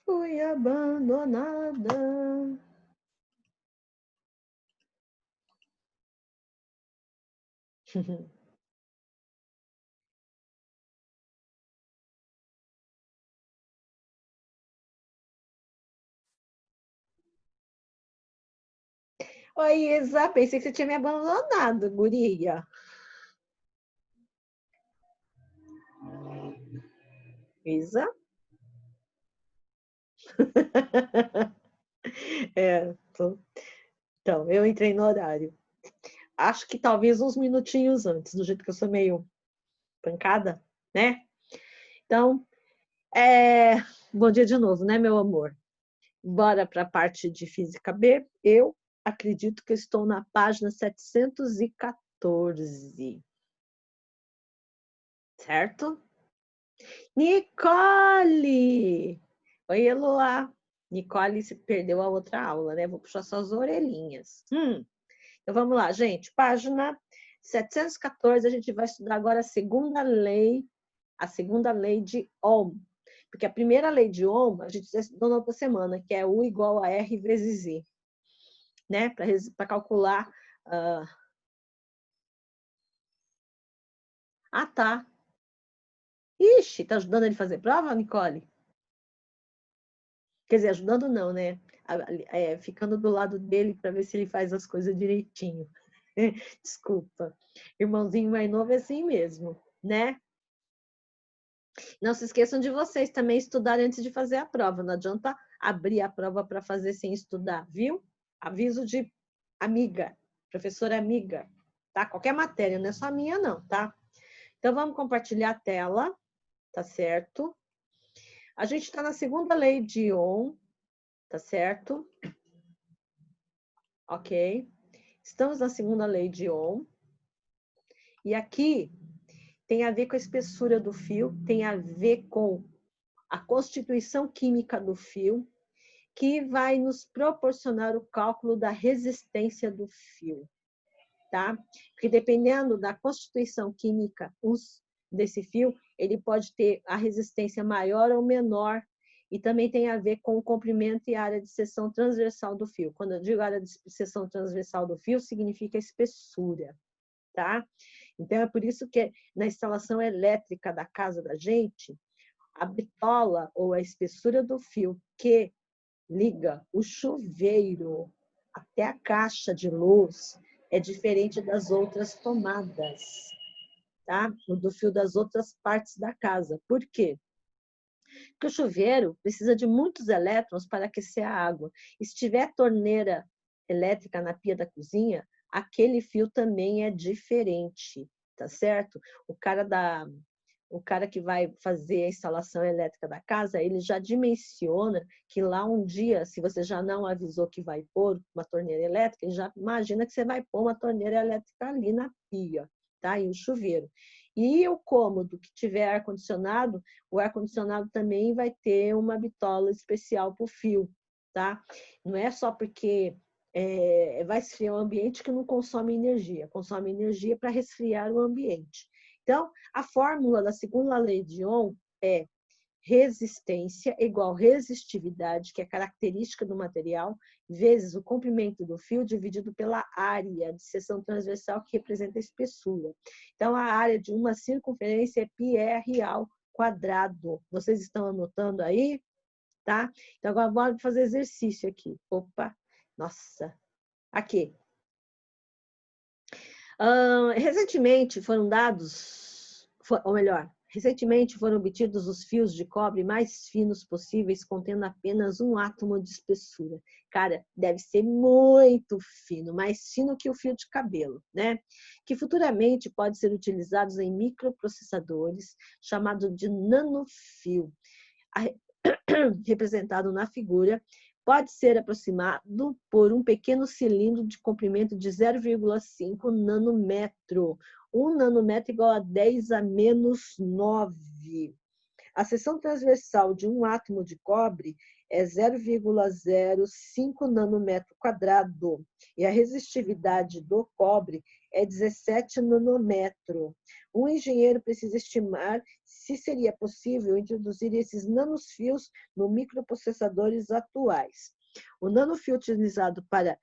Fui abandonada. Oi, Isa, pensei que você tinha me abandonado, guria. Isa? Então, eu entrei no horário. Acho que talvez uns minutinhos antes, do jeito que eu sou meio pancada, né? Então, bom dia de novo, né, meu amor? Bora para a parte de Física B. Eu acredito que eu estou na página 714. Certo? Nicole! Oi, Eloá. Nicole se perdeu a outra aula, né? Vou puxar suas orelhinhas. Então vamos lá, gente. Página 714, a gente vai estudar agora a segunda lei de Ohm. Porque a primeira lei de Ohm, a gente já estudou na outra semana, que é U igual a R vezes I, né? Para calcular. Ah, tá. Ixi, tá ajudando ele a fazer prova, Nicole? Quer dizer, ajudando não, né? Ficando do lado dele para ver se ele faz as coisas direitinho. Desculpa. Irmãozinho mais novo é assim mesmo, né? Não se esqueçam de vocês também estudarem antes de fazer a prova. Não adianta abrir a prova para fazer sem estudar, viu? Aviso de amiga, professora amiga, tá? Qualquer matéria, não é só a minha, não, tá? Então vamos compartilhar a tela, tá certo? A gente está na segunda lei de Ohm, tá certo? Ok. Estamos na segunda lei de Ohm. E aqui tem a ver com a espessura do fio, tem a ver com a constituição química do fio, que vai nos proporcionar o cálculo da resistência do fio, tá? Porque dependendo da constituição química desse fio, ele pode ter a resistência maior ou menor, e também tem a ver com o comprimento e a área de seção transversal do fio. Quando eu digo área de seção transversal do fio, significa espessura, tá? Então, é por isso que na instalação elétrica da casa da gente, a bitola ou a espessura do fio que liga o chuveiro até a caixa de luz é diferente das outras tomadas, tá? Do fio das outras partes da casa. Por quê? Porque o chuveiro precisa de muitos elétrons para aquecer a água. E se tiver torneira elétrica na pia da cozinha, aquele fio também é diferente, tá certo? O cara que vai fazer a instalação elétrica da casa, ele já dimensiona que lá um dia, se você já não avisou que vai pôr uma torneira elétrica, ele já imagina que você vai pôr uma torneira elétrica ali na pia, tá? E o chuveiro. E o cômodo que tiver ar-condicionado, o ar-condicionado também vai ter uma bitola especial para o fio, tá? Não é só porque vai esfriar o ambiente que não consome energia para resfriar o ambiente. Então, a fórmula da segunda lei de Ohm é resistência igual resistividade, que é característica do material, vezes o comprimento do fio dividido pela área de seção transversal, que representa a espessura. Então, a área de uma circunferência é πr ao quadrado. Vocês estão anotando aí? Tá? Então, agora bora fazer exercício aqui. Opa, nossa. Aqui. Recentemente foram dados, ou melhor, recentemente foram obtidos os fios de cobre mais finos possíveis, contendo apenas um átomo de espessura. Cara, deve ser muito fino, mais fino que o fio de cabelo, né? Que futuramente pode ser utilizados em microprocessadores, chamado de nanofio, representado na figura, pode ser aproximado por um pequeno cilindro de comprimento de 0,5 nanômetro. 1 nanômetro igual a 10 a menos 9. A seção transversal de um átomo de cobre é 0,05 nanômetro quadrado. E a resistividade do cobre é 17 nanômetro. Um engenheiro precisa estimar se seria possível introduzir esses nanofios no microprocessadores atuais. O nanofio utilizado para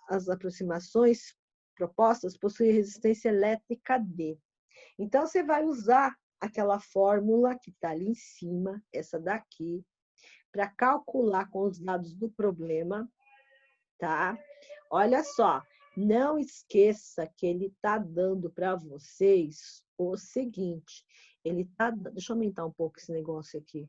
as aproximações propostas possui resistência elétrica D. Então, você vai usar aquela fórmula que está ali em cima, essa daqui, para calcular com os dados do problema, tá? Olha só, não esqueça que ele está dando para vocês o seguinte, deixa eu aumentar um pouco esse negócio aqui.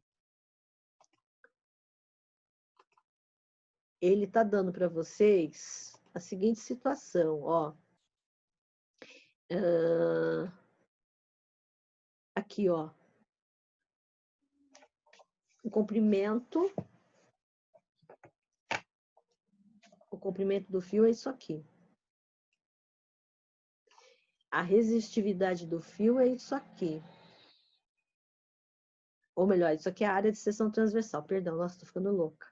Ele está dando para vocês a seguinte situação, ó. Aqui, ó. O comprimento do fio é isso aqui. A resistividade do fio é isso aqui. Ou melhor, isso aqui é a área de seção transversal. Perdão, nossa, tô ficando louca.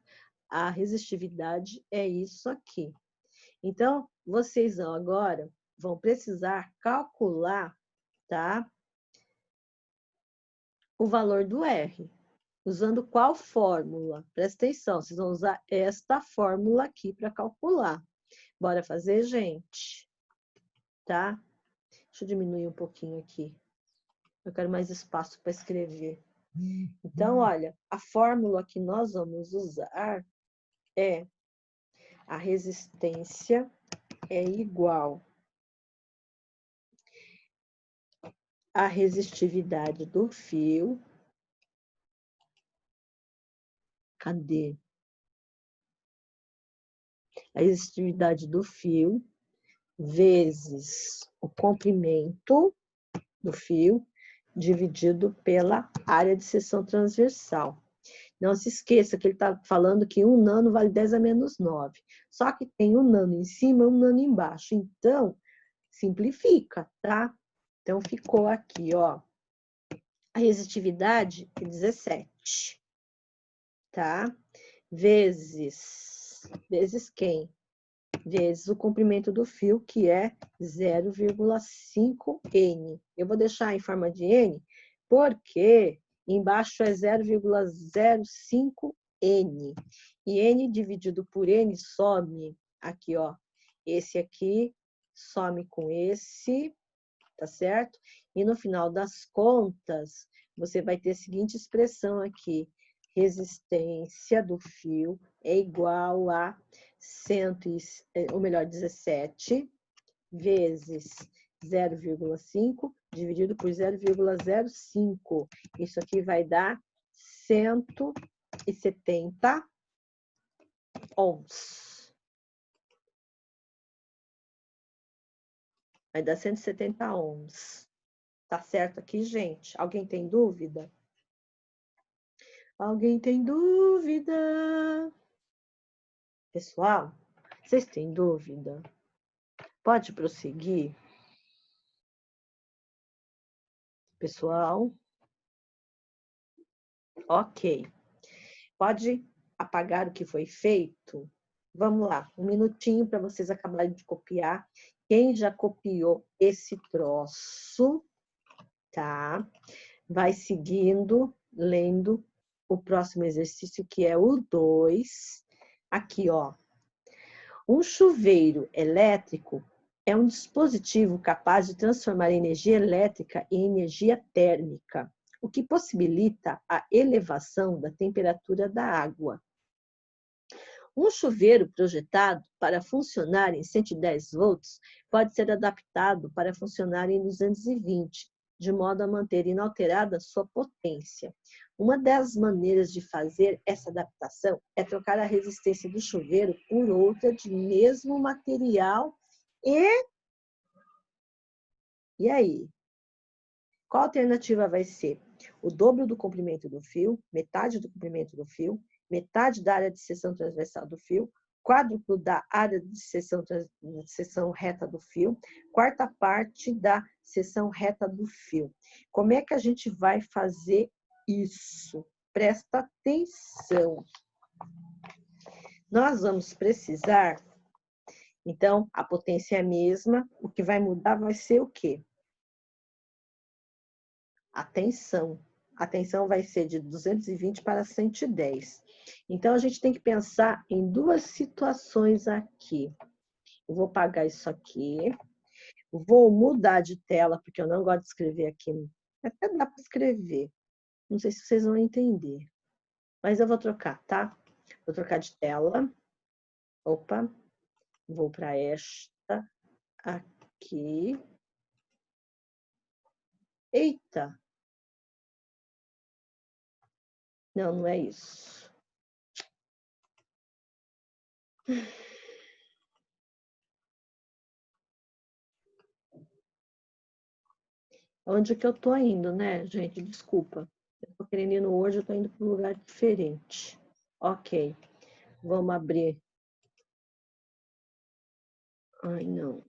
A resistividade é isso aqui. Então, vocês agora vão precisar calcular, tá? O valor do R. Usando qual fórmula? Presta atenção, vocês vão usar esta fórmula aqui para calcular. Bora fazer, gente? Tá? Deixa eu diminuir um pouquinho aqui. Eu quero mais espaço para escrever. Então, olha, a fórmula que nós vamos usar é a resistência é igual à resistividade do fio. Cadê? A resistividade do fio vezes o comprimento do fio dividido pela área de seção transversal. Não se esqueça que ele está falando que 1 nano vale 10 a menos 9. Só que tem 1 nano em cima e 1 nano embaixo. Então, simplifica, tá? Então, ficou aqui, ó. A resistividade é 17, tá? Vezes quem? Vezes o comprimento do fio, que é 0,5 N. Eu vou deixar em forma de N, porque embaixo é 0,05 N. E N dividido por N some aqui, ó. Esse aqui some com esse, tá certo? E no final das contas, você vai ter a seguinte expressão aqui. Resistência do fio é igual a 17 vezes 0,5 dividido por 0,05. Isso aqui vai dar 170 ohms. Vai dar 170 ohms. Tá certo aqui, gente? Alguém tem dúvida? Alguém tem dúvida? Pessoal, vocês têm dúvida? Pode prosseguir? Pessoal? Ok. Pode apagar o que foi feito? Vamos lá, um minutinho para vocês acabarem de copiar. Quem já copiou esse troço, tá? Vai seguindo, lendo o próximo exercício, que é o 2. Aqui, ó. Um chuveiro elétrico é um dispositivo capaz de transformar energia elétrica em energia térmica, o que possibilita a elevação da temperatura da água. Um chuveiro projetado para funcionar em 110 volts pode ser adaptado para funcionar em 220, de modo a manter inalterada sua potência. Uma das maneiras de fazer essa adaptação é trocar a resistência do chuveiro por outra de mesmo material E aí? Qual alternativa vai ser? O dobro do comprimento do fio, metade do comprimento do fio, metade da área de seção transversal do fio, quádruplo da área de seção reta do fio, quarta parte da seção reta do fio. Como é que a gente vai fazer isso? presta atenção. Nós vamos precisar, então, a potência é a mesma, o que vai mudar vai ser o quê? A tensão. A tensão vai ser de 220 para 110. Então, a gente tem que pensar em duas situações aqui. Eu vou apagar isso aqui. Vou mudar de tela, porque eu não gosto de escrever aqui. Até dá para escrever. Não sei se vocês vão entender. Mas eu vou trocar, tá? Vou trocar de tela. Opa. Vou para esta aqui. Eita! Não, não é isso. Onde que eu tô indo, né, gente? Desculpa. Eu tô querendo ir no Word, eu tô indo para um lugar diferente. Ok. Vamos abrir. Ai, não.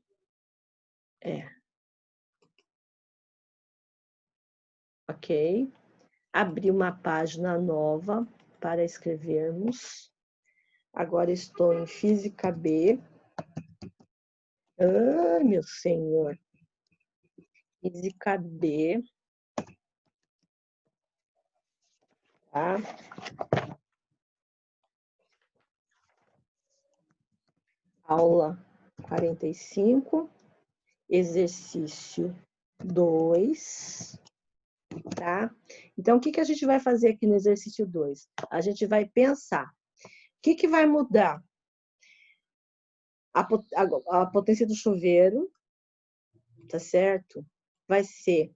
Ok. Abri uma página nova para escrevermos. Agora estou em Física B. Ai, meu senhor. Física B. Tá? Aula 45. Exercício 2. Tá? Então, o que a gente vai fazer aqui no exercício 2? A gente vai pensar. O que vai mudar? A potência do chuveiro, tá certo? Vai ser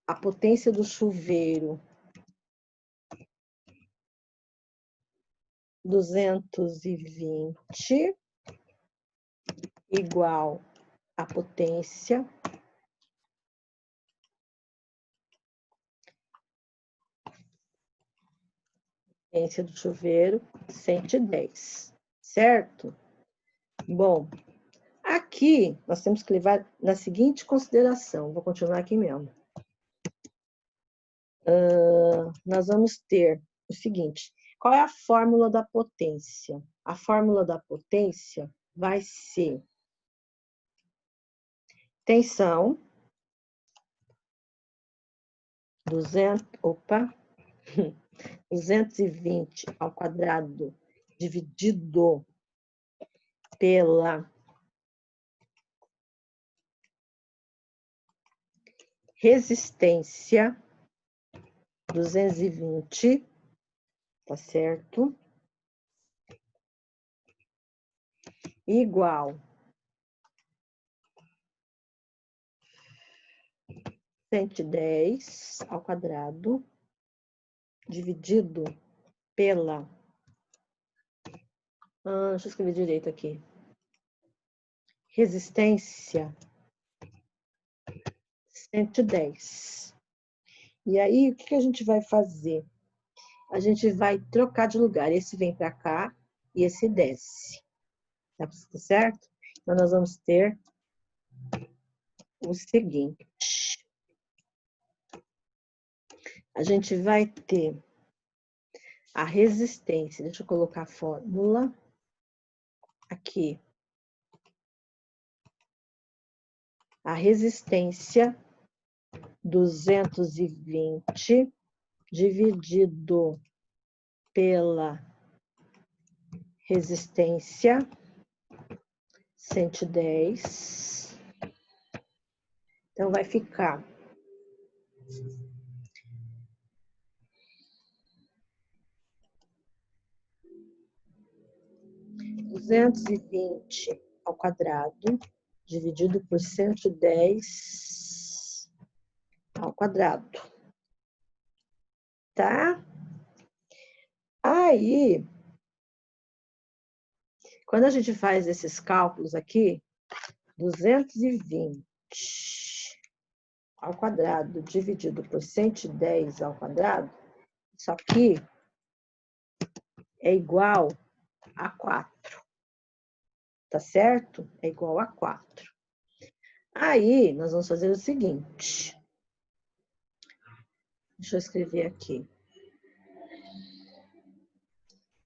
a potência do chuveiro 220 igual a potência do chuveiro 110, certo? Bom, aqui nós temos que levar na seguinte consideração, vou continuar aqui mesmo. Nós vamos ter o seguinte, qual é a fórmula da potência? A fórmula da potência vai ser tensão 220 ao quadrado dividido pela resistência 220, tá certo? Igual 110 ao quadrado dividido pela... deixa eu escrever direito aqui. Resistência 110. E aí, o que a gente vai fazer? A gente vai trocar de lugar. Esse vem para cá e esse desce. Tá certo? Então, nós vamos ter o seguinte. A gente vai ter a resistência. Deixa eu colocar a fórmula aqui. A resistência 220 dividido pela resistência 110. Então, vai ficar 220 ao quadrado dividido por 110 ao quadrado. Tá? Aí, quando a gente faz esses cálculos aqui, 220 ao quadrado dividido por 110 ao quadrado, isso aqui é igual a 4. Tá certo? É igual a 4. Aí, nós vamos fazer o seguinte. Deixa eu escrever aqui.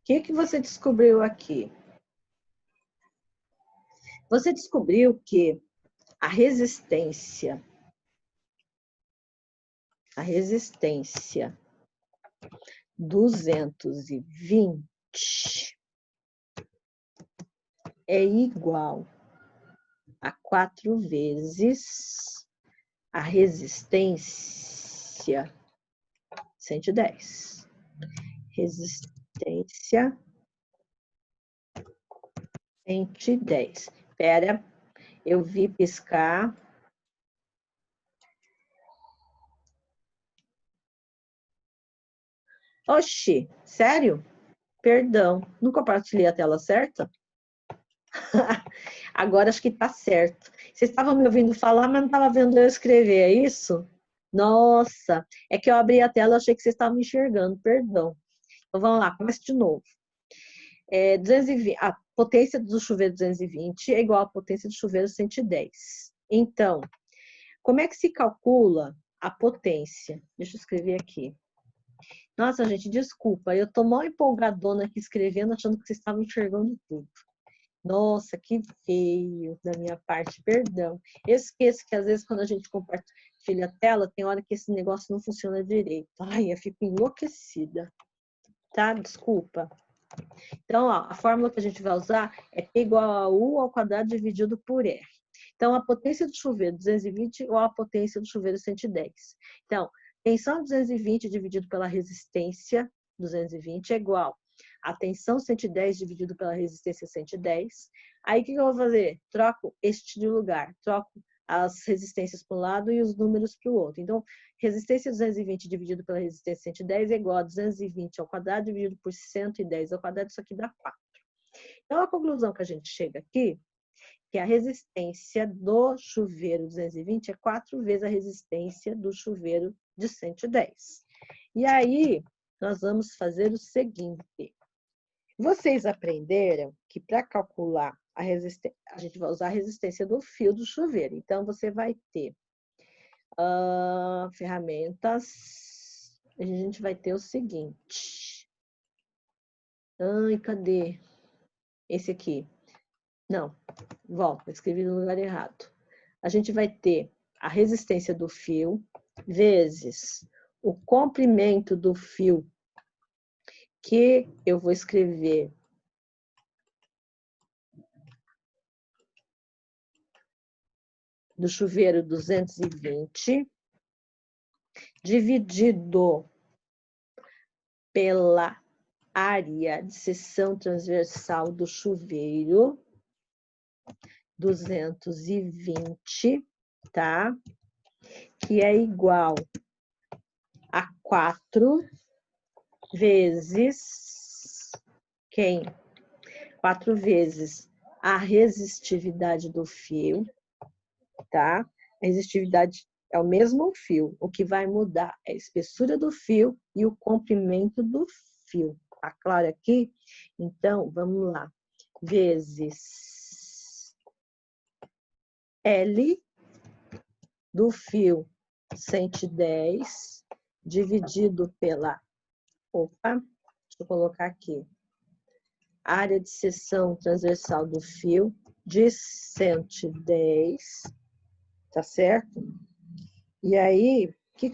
que você descobriu aqui? Você descobriu que a resistência 220 é igual a 4 vezes a resistência 110. Resistência 110. Espera, eu vi piscar. Oxi, sério? Perdão, não compartilhei a tela certa? Agora acho que está certo. Vocês estavam me ouvindo falar, mas não estava vendo eu escrever, é isso? Nossa, é que eu abri a tela e achei que vocês estavam me enxergando, perdão. Então vamos lá, começa de novo. 220, a potência do chuveiro 220 é igual à potência do chuveiro 110. Então, como é que se calcula a potência? Deixa eu escrever aqui. Nossa, gente, desculpa, eu tô mal empolgadona aqui escrevendo, achando que vocês estavam enxergando tudo. Nossa, que feio da minha parte, perdão. Eu esqueço que às vezes quando a gente compartilha a tela, tem hora que esse negócio não funciona direito. Ai, eu fico enlouquecida. Tá? Desculpa. Então, ó, a fórmula que a gente vai usar é P igual a U ao quadrado dividido por R. Então, a potência do chuveiro 220 igual a potência do chuveiro 110. Então, tensão 220 dividido pela resistência 220 é igual a tensão 110 dividido pela resistência 110. Aí, o que eu vou fazer? Troco este de lugar. Troco as resistências para um lado e os números para o outro. Então, resistência 220 dividido pela resistência 110 é igual a 220 ao quadrado dividido por 110 ao quadrado, isso aqui dá 4. Então, a conclusão que a gente chega aqui, que a resistência do chuveiro 220 é 4 vezes a resistência do chuveiro de 110. E aí, nós vamos fazer o seguinte. Vocês aprenderam que para calcular a resistência, a gente vai usar a resistência do fio do chuveiro. Então, você vai ter ferramentas. A gente vai ter o seguinte. Ai, cadê? Esse aqui. Não, volta, escrevi no lugar errado. A gente vai ter a resistência do fio vezes o comprimento do fio, que eu vou escrever do chuveiro 220, dividido pela área de seção transversal do chuveiro 220, tá? Que é igual a 4 vezes quem? 4 vezes a resistividade do fio, tá? A resistividade é o mesmo fio. O que vai mudar é a espessura do fio e o comprimento do fio. Tá claro aqui? Então, vamos lá. Vezes L do fio 110 dividido pela... Opa, deixa eu colocar aqui. Área de seção transversal do fio de 110, tá certo? E aí, o que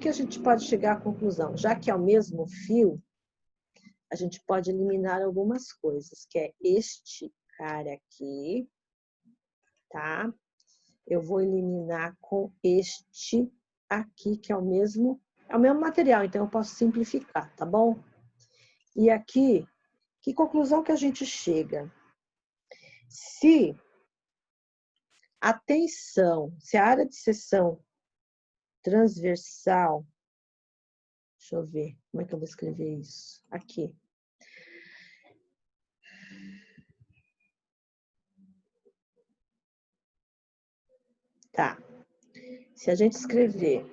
a gente pode chegar à conclusão? Já que é o mesmo fio, a gente pode eliminar algumas coisas, que é este cara aqui, tá? Eu vou eliminar com este aqui, que é o mesmo material, então eu posso simplificar, tá bom? E aqui, que conclusão que a gente chega? Se a tensão, se a área de seção transversal, deixa eu ver, como é que eu vou escrever isso? Aqui. Tá. Se a gente escrever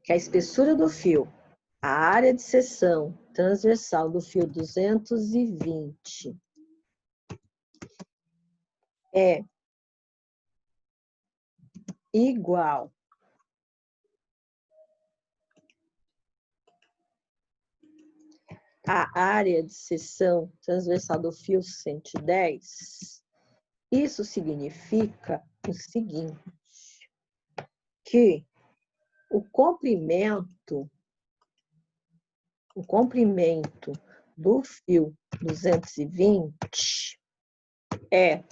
que a espessura do fio, a área de seção transversal do fio 220 é igual a área de seção transversal do fio 110, isso significa o seguinte, que o comprimento do fio 220 é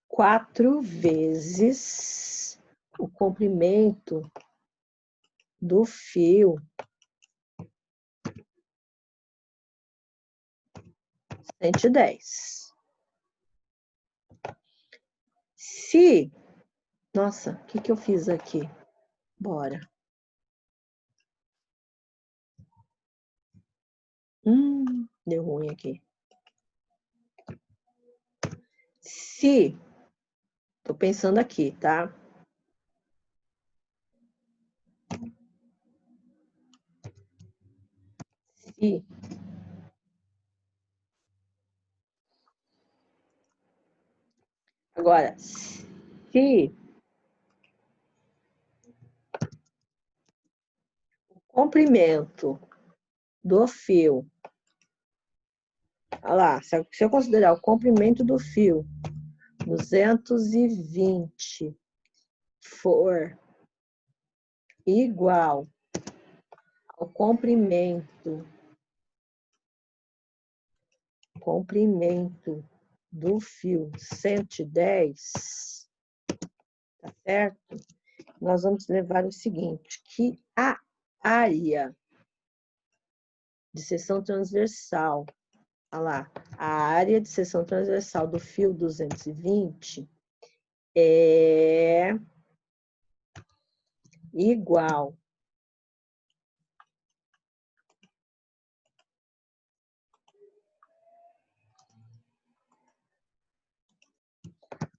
4 vezes o comprimento do fio 110. Se... Nossa, o que eu fiz aqui? Bora. Deu ruim aqui. Se... Tô pensando aqui, tá? Se... Agora, se o comprimento do fio, olha lá, se eu considerar o comprimento do fio 220 for igual ao comprimento do fio 110, tá certo? Nós vamos levar o seguinte, que a área de seção transversal, olha lá, a área de seção transversal do fio 220 é igual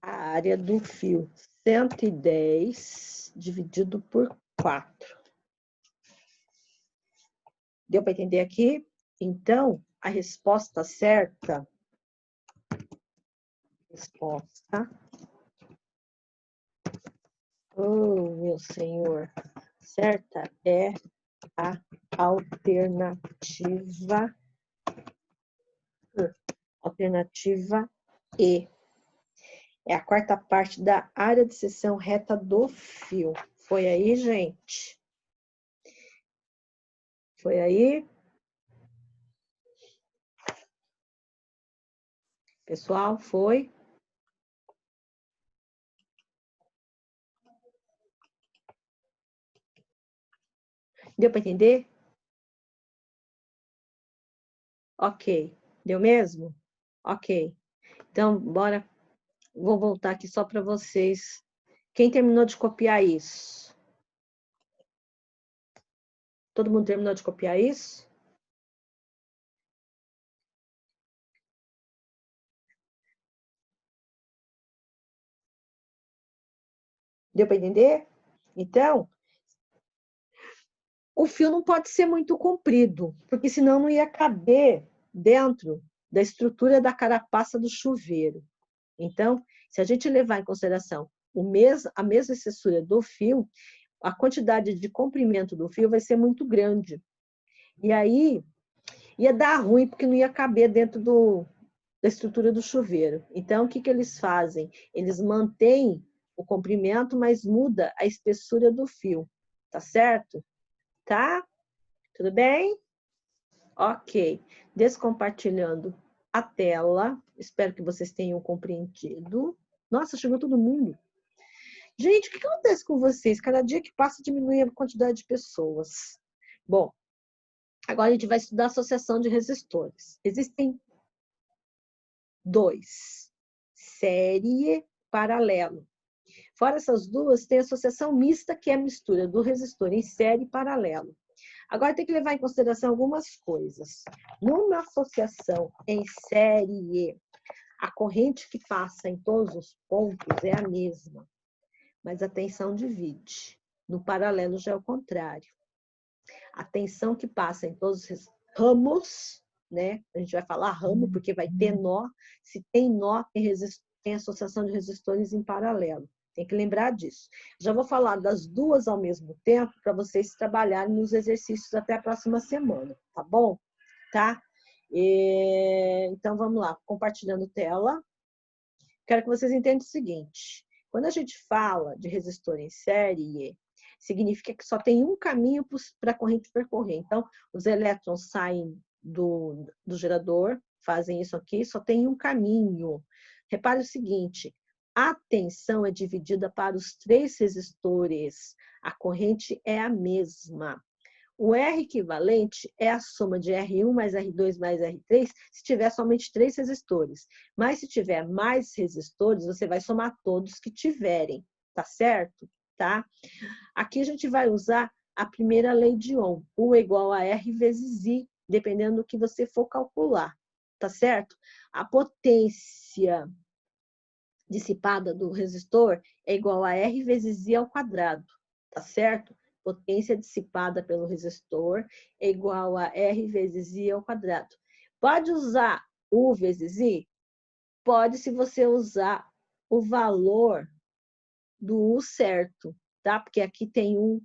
à área do fio 110 dividido por 4. Deu para entender aqui? Então, a resposta certa... Oh, meu senhor. Certa é a alternativa E. É a quarta parte da área de seção reta do fio. Foi aí, gente? Foi aí? Pessoal, foi? Deu para entender? Ok. Deu mesmo? Ok. Então, bora. Vou voltar aqui só para vocês. Quem terminou de copiar isso? Todo mundo terminou de copiar isso? Deu para entender? Então, o fio não pode ser muito comprido, porque senão não ia caber dentro da estrutura da carapaça do chuveiro. Então, se a gente levar em consideração a mesma espessura do fio, a quantidade de comprimento do fio vai ser muito grande. E aí, ia dar ruim, porque não ia caber dentro da estrutura do chuveiro. Então, o que eles fazem? Eles mantêm o comprimento, mas muda a espessura do fio. Tá certo? Tá? Tudo bem? Ok. Descompartilhando a tela. Espero que vocês tenham compreendido. Nossa, chegou todo mundo. Gente, o que acontece com vocês? Cada dia que passa diminui a quantidade de pessoas. Bom, agora a gente vai estudar associação de resistores. Existem 2. Série paralelo. Fora essas duas, tem a associação mista, que é a mistura do resistor em série e paralelo. Agora tem que levar em consideração algumas coisas. Numa associação em série, a corrente que passa em todos os pontos é a mesma, mas a tensão divide. No paralelo já é o contrário. A tensão que passa em todos os ramos, né? A gente vai falar ramo porque vai ter nó. Se tem nó, tem associação de resistores em paralelo. Tem que lembrar disso. Já vou falar das duas ao mesmo tempo para vocês trabalharem nos exercícios até a próxima semana, tá bom? tá? Então, vamos lá, compartilhando tela. Quero que vocês entendam o seguinte. Quando a gente fala de resistor em série, significa que só tem um caminho para a corrente percorrer. Então, os elétrons saem do gerador, fazem isso aqui, só tem um caminho. Repare o seguinte, a tensão é dividida para os 3 resistores. A corrente é a mesma. O R equivalente é a soma de R1 mais R2 mais R3 se tiver somente 3 resistores. Mas se tiver mais resistores, você vai somar todos que tiverem, tá certo? Tá? Aqui a gente vai usar a primeira lei de Ohm. U é igual a R vezes I, dependendo do que você for calcular, tá certo? A potência dissipada do resistor é igual a R vezes I ao quadrado, tá certo? Potência dissipada pelo resistor é igual a R vezes I ao quadrado. Pode usar U vezes I? Pode, se você usar o valor do U certo, tá? Porque aqui tem um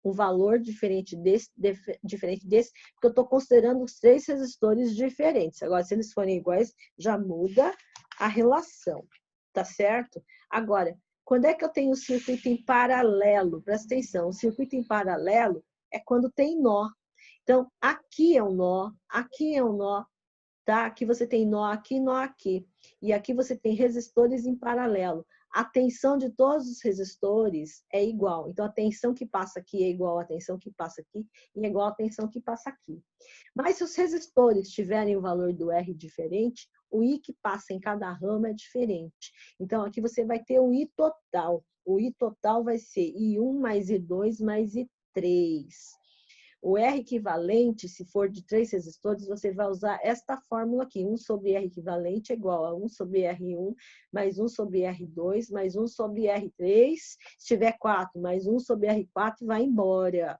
valor diferente desse, porque eu estou considerando os 3 resistores diferentes. Agora, se eles forem iguais, já muda a relação, tá certo? Agora, quando é que eu tenho o circuito em paralelo? Presta atenção, o circuito em paralelo é quando tem nó. Então, aqui é um nó, aqui é um nó, tá? Aqui você tem nó aqui. E aqui você tem resistores em paralelo. A tensão de todos os resistores é igual. Então, a tensão que passa aqui é igual à tensão que passa aqui e é igual à tensão que passa aqui. Mas se os resistores tiverem o valor do R diferente, o I que passa em cada rama é diferente. Então, aqui você vai ter o I total. O I total vai ser I1 mais I2 mais I3. O R equivalente, se for de 3 resistores, você vai usar esta fórmula aqui. 1 sobre R equivalente é igual a 1 sobre R1, mais 1 sobre R2, mais 1 sobre R3. Se tiver 4, mais 1 sobre R4, vai embora,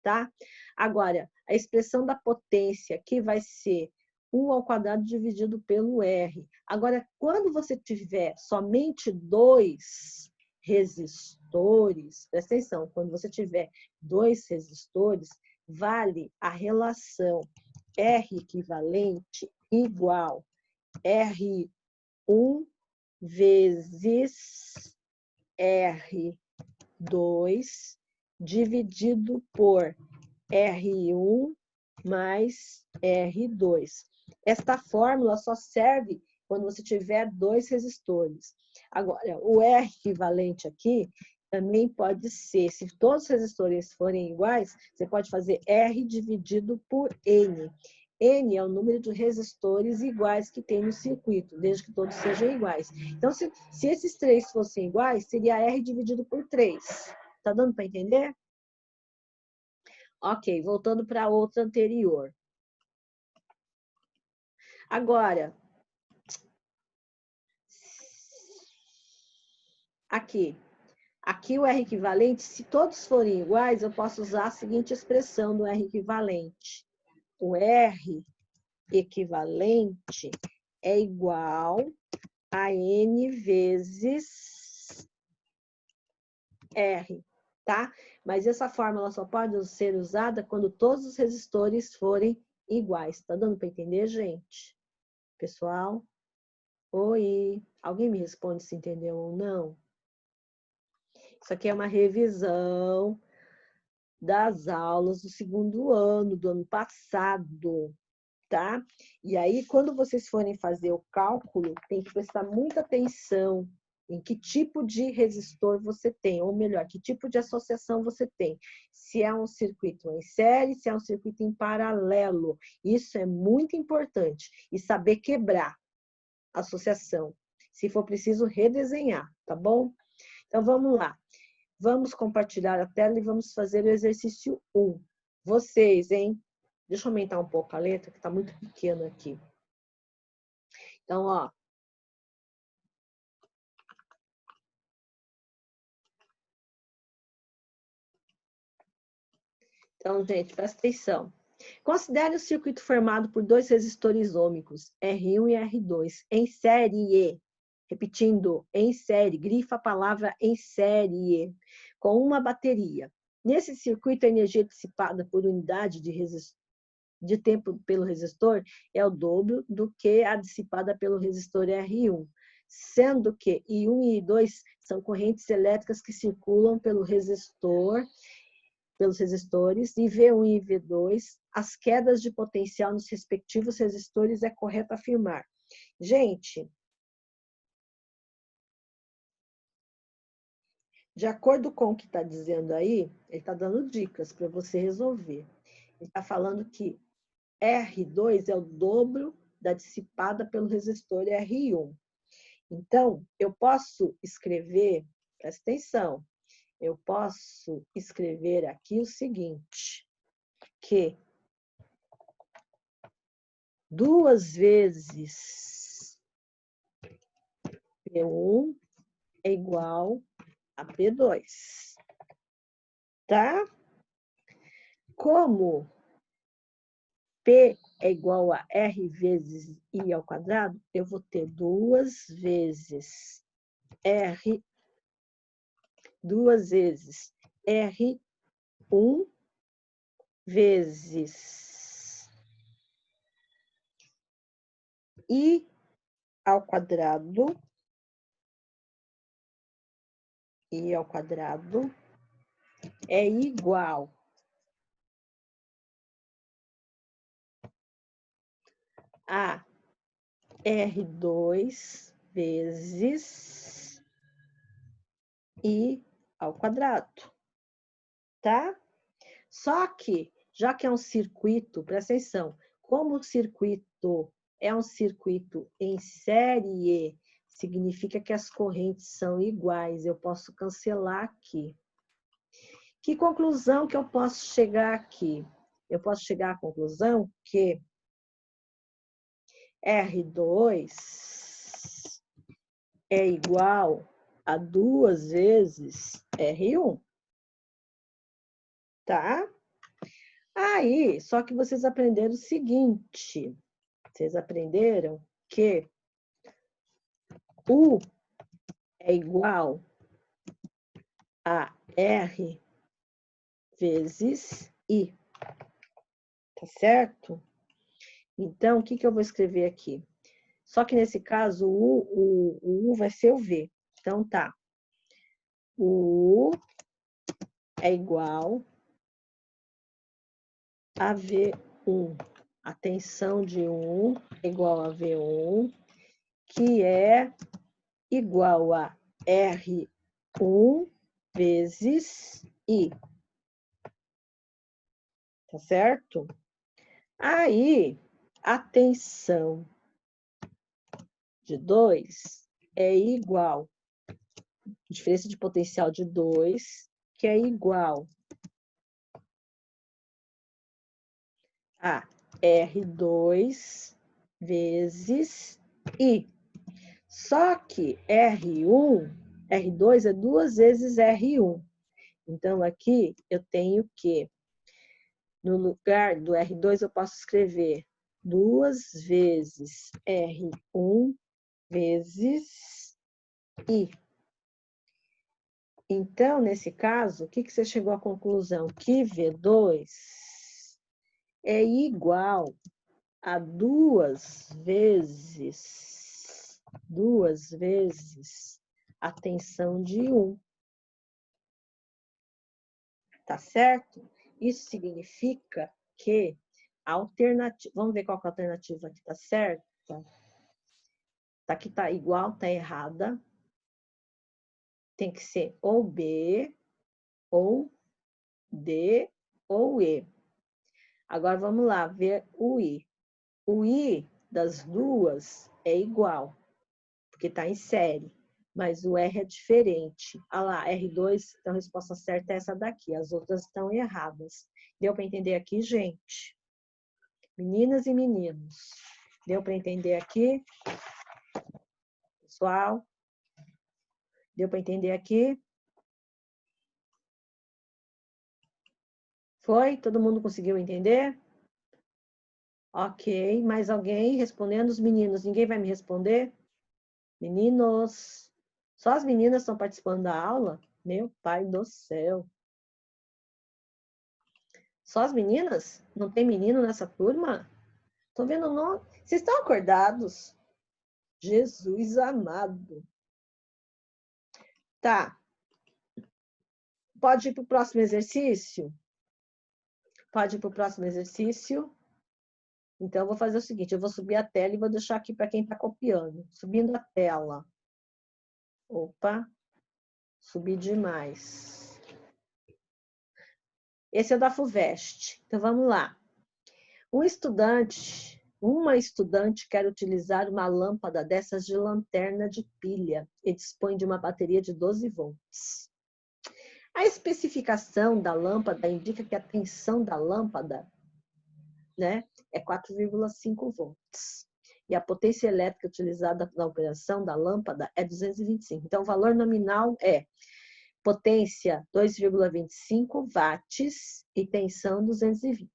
tá? Agora, a expressão da potência aqui vai ser 1 ao quadrado dividido pelo R. Agora, quando você tiver somente 2 resistores, presta atenção, quando você tiver 2 resistores, vale a relação R equivalente igual R1 vezes R2 dividido por R1 mais R2. Esta fórmula só serve quando você tiver 2 resistores. Agora, o R equivalente aqui também pode ser, se todos os resistores forem iguais, você pode fazer R dividido por N. N é o número de resistores iguais que tem no circuito, desde que todos sejam iguais. Então, se esses 3 fossem iguais, seria R dividido por 3. Tá dando para entender? Ok, voltando para a outra anterior. Agora, aqui o R equivalente, se todos forem iguais, eu posso usar a seguinte expressão do R equivalente. O R equivalente é igual a N vezes R, tá? Mas essa fórmula só pode ser usada quando todos os resistores forem iguais. Tá dando para entender, gente? Pessoal? Oi? Alguém me responde se entendeu ou não? Isso aqui é uma revisão das aulas do segundo ano, do ano passado, tá? E aí, quando vocês forem fazer o cálculo, tem que prestar muita atenção em que tipo de resistor você tem, ou melhor, que tipo de associação você tem. Se é um circuito em série, se é um circuito em paralelo. Isso é muito importante. E saber quebrar a associação. Se for preciso, redesenhar, tá bom? Então, vamos lá. Vamos compartilhar a tela e vamos fazer o exercício 1. Vocês, hein? Deixa eu aumentar um pouco a letra, que está muito pequena aqui. Então, ó. Então, gente, presta atenção. Considere o circuito formado por 2 resistores ômicos, R1 e R2, em série. Repetindo, em série. Grifa a palavra em série, com uma bateria. Nesse circuito, a energia dissipada por unidade de resistência de tempo pelo resistor é o dobro do que a dissipada pelo resistor R1, sendo que I1 e I2 são correntes elétricas que circulam pelo resistor, pelos resistores, e V1 e V2, as quedas de potencial nos respectivos resistores é correto afirmar. Gente, de acordo com o que está dizendo aí, ele está dando dicas para você resolver. Ele está falando que R2 é o dobro da dissipada pelo resistor R1. Então, eu posso escrever, presta atenção, eu posso escrever aqui o seguinte, que 2 vezes P1 é igual a P2, tá? Como P é igual a R vezes I ao quadrado, eu vou ter 2 vezes R, 2 vezes R1 vezes I ao quadrado, I ao quadrado é igual a R2 vezes I ao quadrado, tá? Só que, já que é um circuito, presta atenção, como o circuito é um circuito em série, significa que as correntes são iguais, eu posso cancelar aqui. Que conclusão que eu posso chegar aqui? Eu posso chegar à conclusão que R2 é igual a 2 vezes R1, tá? Aí, só que vocês aprenderam o seguinte, vocês aprenderam que U é igual a R vezes I, tá certo? Então, o que eu vou escrever aqui? Só que nesse caso, o U vai ser o V. Então, tá. O U é igual a V1. A tensão de 1 é igual a V1, que é igual a R1 vezes I. Tá certo? Aí, a tensão de 2 é igual, diferença de potencial de 2, que é igual a R2 vezes I. Só que R2 é 2 vezes R1. Então, aqui eu tenho que, no lugar do R2, eu posso escrever 2 vezes R1 vezes I. Então, nesse caso, o que você chegou à conclusão? Que V2 é igual a 2 vezes a tensão de 1. Tá certo? Isso significa que a alternativa... Vamos ver qual que é a alternativa aqui, tá certa? Aqui tá igual, tá errada. Tem que ser ou B, ou D, ou E. Agora, vamos lá, ver o I. O I das duas é igual, porque está em série. Mas o R é diferente. Ah lá, R2, então a resposta certa é essa daqui. As outras estão erradas. Deu para entender aqui, gente? Meninas e meninos. Deu para entender aqui? Pessoal? Deu para entender aqui? Foi? Todo mundo conseguiu entender? Ok. Mais alguém respondendo? Os meninos, ninguém vai me responder? Meninos? Só as meninas estão participando da aula? Meu pai do céu. Só as meninas? Não tem menino nessa turma? Tô vendo não. Vocês estão acordados? Jesus amado. Tá. Pode ir para o próximo exercício? Pode ir para o próximo exercício? Então, eu vou fazer o seguinte, eu vou subir a tela e vou deixar aqui para quem está copiando. Subindo a tela. Opa, subi demais. Esse é o da FUVEST. Então, vamos lá. Uma estudante quer utilizar uma lâmpada dessas de lanterna de pilha e dispõe de uma bateria de 12 volts. A especificação da lâmpada indica que a tensão da lâmpada, né, é 4,5 volts. E a potência elétrica utilizada na operação da lâmpada é 225. Então, o valor nominal é potência 2,25 watts e tensão 220.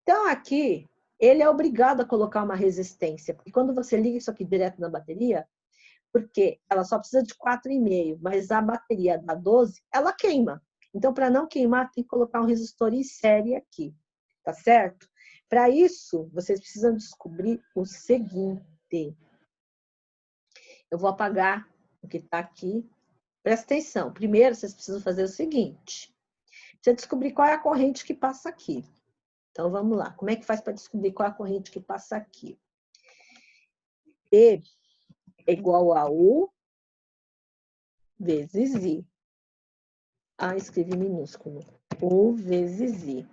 Então, aqui, ele é obrigado a colocar uma resistência, porque quando você liga isso aqui direto na bateria, porque ela só precisa de 4,5, mas a bateria da 12, ela queima. Então, para não queimar, tem que colocar um resistor em série aqui, tá certo? Para isso, vocês precisam descobrir o seguinte. Eu vou apagar o que está aqui. Presta atenção. Primeiro, vocês precisam fazer o seguinte. Você descobrir qual é a corrente que passa aqui. Então, vamos lá. Como é que faz para descobrir qual é a corrente que passa aqui? E é igual a U vezes I. Ah, escrevi minúsculo. U vezes I.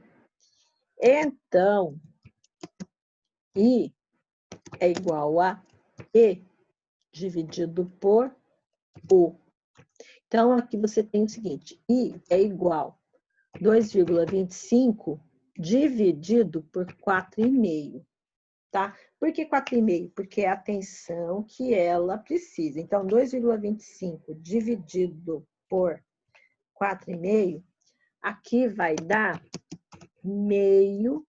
Então, I é igual a E dividido por U. Então, aqui você tem o seguinte. I é igual a 2,25 dividido por 4,5. Tá? Por que 4,5? Porque é a tensão que ela precisa. Então, 2,25 dividido por 4,5, aqui vai dar meio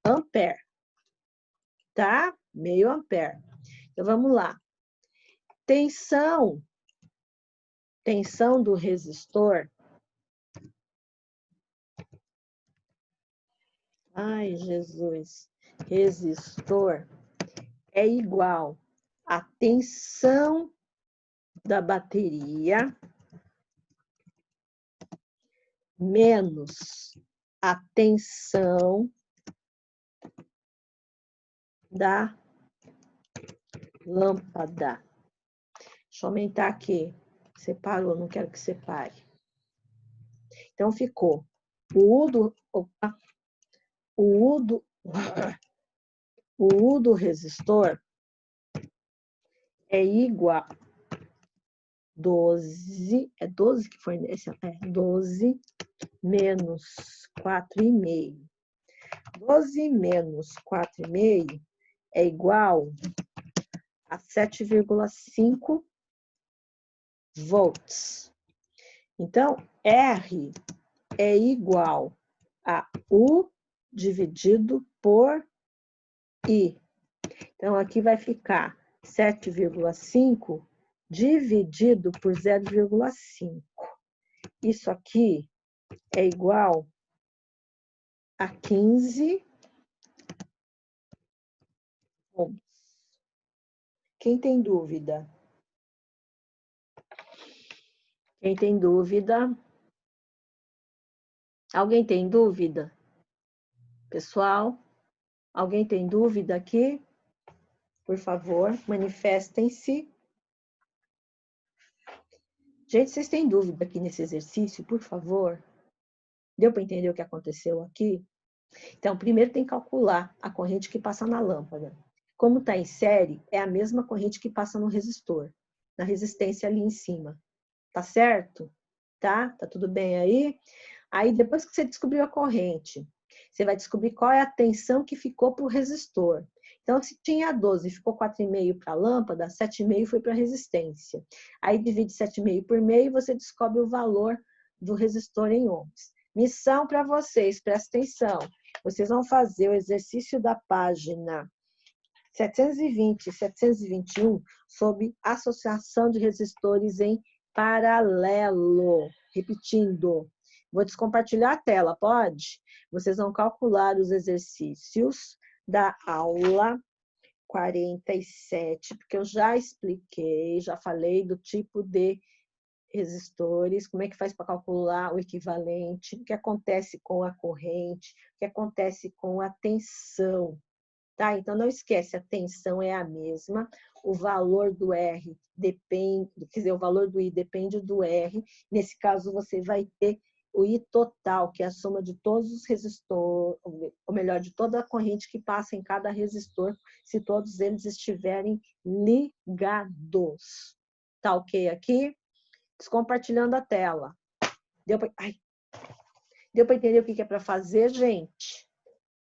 ampere, tá? Meio ampere. Então, vamos lá. Tensão do resistor. Ai, Jesus. Resistor é igual à tensão da bateria menos a tensão da lâmpada. Deixa eu aumentar aqui. Separou, não quero que separe. Então, ficou o U do resistor é igual a 12, é 12 que foi nesse? É 12 menos 4,5. 12 menos 4,5 é igual a 7,5 volts. Então, R é igual a U dividido por I. Então, aqui vai ficar 7,5 dividido por 0,5. Isso aqui é igual a 15 ohms. Quem tem dúvida? Quem tem dúvida? Alguém tem dúvida? Pessoal, alguém tem dúvida aqui? Por favor, manifestem-se. Gente, vocês têm dúvida aqui nesse exercício, por favor? Deu para entender o que aconteceu aqui? Então, primeiro tem que calcular a corrente que passa na lâmpada. Como está em série, é a mesma corrente que passa no resistor, na resistência ali em cima. Tá certo? Tá? Tá tudo bem aí? Aí, depois que você descobriu a corrente, você vai descobrir qual é a tensão que ficou para o resistor. Então, se tinha 12 e ficou 4,5 para a lâmpada, 7,5 foi para a resistência. Aí, divide 7,5 por meio e você descobre o valor do resistor em ohms. Missão para vocês, presta atenção. Vocês vão fazer o exercício da página 720 e 721 sobre associação de resistores em paralelo. Repetindo, Vou descompartilhar a tela, pode? Vocês vão calcular os exercícios da aula 47, porque eu já expliquei, já falei do tipo de resistores, como é que faz para calcular o equivalente, o que acontece com a corrente, o que acontece com a tensão. Tá? Então, não esquece, a tensão é a mesma, o valor do R depende, quer dizer, o valor do I depende do R. Nesse caso, você vai ter o I total, que é a soma de todos os resistores, ou melhor, de toda a corrente que passa em cada resistor, se todos eles estiverem ligados. Tá ok aqui? Descompartilhando a tela. Deu para entender o que é para fazer, gente?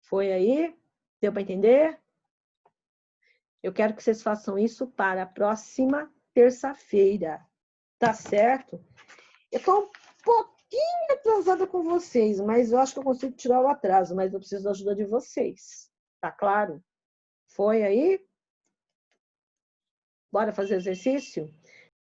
Foi aí? Deu para entender? Eu quero que vocês façam isso para a próxima terça-feira. Tá certo? Eu estou um pouquinho atrasada com vocês, mas eu acho que eu consigo tirar o atraso, mas eu preciso da ajuda de vocês. Tá claro? Foi aí? Bora fazer exercício?